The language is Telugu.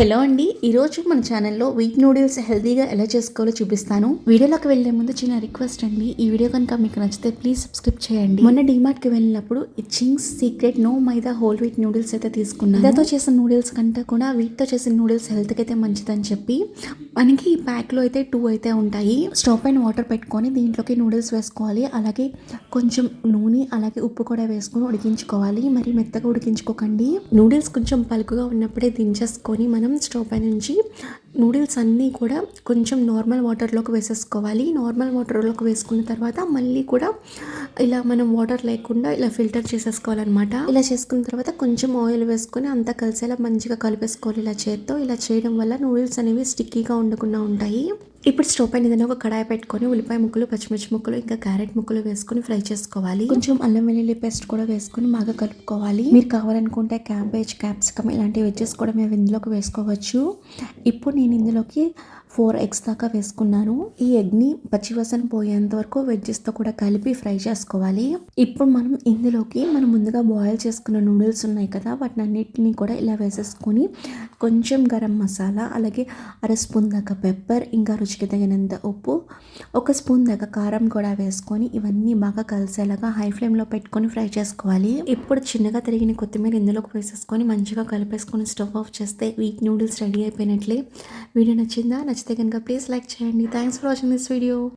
హలో అండి, ఈరోజు మన ఛానల్లో వీట్ నూడిల్స్ హెల్తీగా ఎలా చేసుకోవాలో చూపిస్తాను. వీడియోలోకి వెళ్లే ముందు చిన్న రిక్వెస్ట్ అండి, ఈ వీడియో కనుక మీకు నచ్చితే ప్లీజ్ సబ్స్క్రైబ్ చేయండి. మొన్న డిమార్ట్కి వెళ్ళినప్పుడు చింగ్స్ సీక్రెట్ నో మైదా హోల్ వీట్ నూడిల్స్ అయితే తీసుకున్నాను. మైదాతో చేసిన నూడిల్స్ కంటే కూడా వీటితో చేసిన నూడిల్స్ హెల్త్కి అయితే మంచిదని చెప్పి మనకి ఈ ప్యాక్లో అయితే 2 అయితే ఉంటాయి. స్టవ్ పైన వాటర్ పెట్టుకొని దీంట్లోకి నూడిల్స్ వేసుకోవాలి. అలాగే కొంచెం నూనె అలాగే ఉప్పు కూడా వేసుకొని ఉడికించుకోవాలి. మరి మెత్తగా ఉడికించుకోకండి. నూడిల్స్ కొంచెం పలుకుగా ఉన్నప్పుడే దించేసుకొని మనం స్టవ్ పై నుంచి నూడిల్స్ అన్నీ కూడా కొంచెం నార్మల్ వాటర్లోకి వేసేసుకోవాలి. నార్మల్ వాటర్లోకి వేసుకున్న తర్వాత మళ్ళీ కూడా ఇలా మనం వాటర్ లేకుండా ఇలా ఫిల్టర్ చేసేసుకోవాలన్నమాట. ఇలా చేసుకున్న తర్వాత కొంచెం ఆయిల్ వేసుకొని అంతా కలిసేలా మంచిగా కలిపేసుకోవాలి. ఇలా చేత్తో ఇలా చేయడం వల్ల నూడిల్స్ అనేవి స్టిక్కీగా ఉండకుండా ఉంటాయి. ఇప్పుడు స్టవ్ పైన ఏదైనా ఒక కడాయి పెట్టుకొని ఉల్లిపాయ ముక్కలు, పచ్చిమిర్చి ముక్కలు, ఇంకా క్యారెట్ ముక్కలు వేసుకొని ఫ్రై చేసుకోవాలి. కొంచెం అల్లం వెల్లుల్లి పేస్ట్ కూడా వేసుకొని బాగా కలుపుకోవాలి. మీరు కావాలనుకుంటే క్యాబేజ్, క్యాప్సికమ్ ఇలాంటి వెజ్జెస్ కూడా మేము ఇందులోకి వేసుకోవచ్చు. ఇప్పుడు నేను ఇందులోకి 4 ఎగ్స్ దాకా వేసుకున్నాను. ఈ ఎగ్ని పచ్చివాసన పోయేంత వరకు వెజ్జెస్తో కూడా కలిపి ఫ్రై చేసుకోవాలి. ఇప్పుడు మనం ముందుగా బాయిల్ చేసుకున్న నూడిల్స్ ఉన్నాయి కదా, వాటిని అన్నిటిని కూడా ఇలా వేసేసుకొని కొంచెం గరం మసాలా, అలాగే 1/2 స్పూన్ దాకా పెప్పర్, ఇంకా రుచికి తగినంత ఉప్పు, 1 స్పూన్ దాకా కారం కూడా వేసుకొని ఇవన్నీ బాగా కలిసేలాగా హై ఫ్లేమ్లో పెట్టుకొని ఫ్రై చేసుకోవాలి. ఇప్పుడు చిన్నగా తరిగిన కొత్తిమీర ఇందులోకి వేసేసుకొని మంచిగా కలిపేసుకొని స్టవ్ ఆఫ్ చేస్తే వీట్ నూడిల్స్ రెడీ అయిపోయినట్లే. వీడియో నచ్చితే కనుక ప్లీజ్ లైక్ చేయండి. Thanks for watching this video.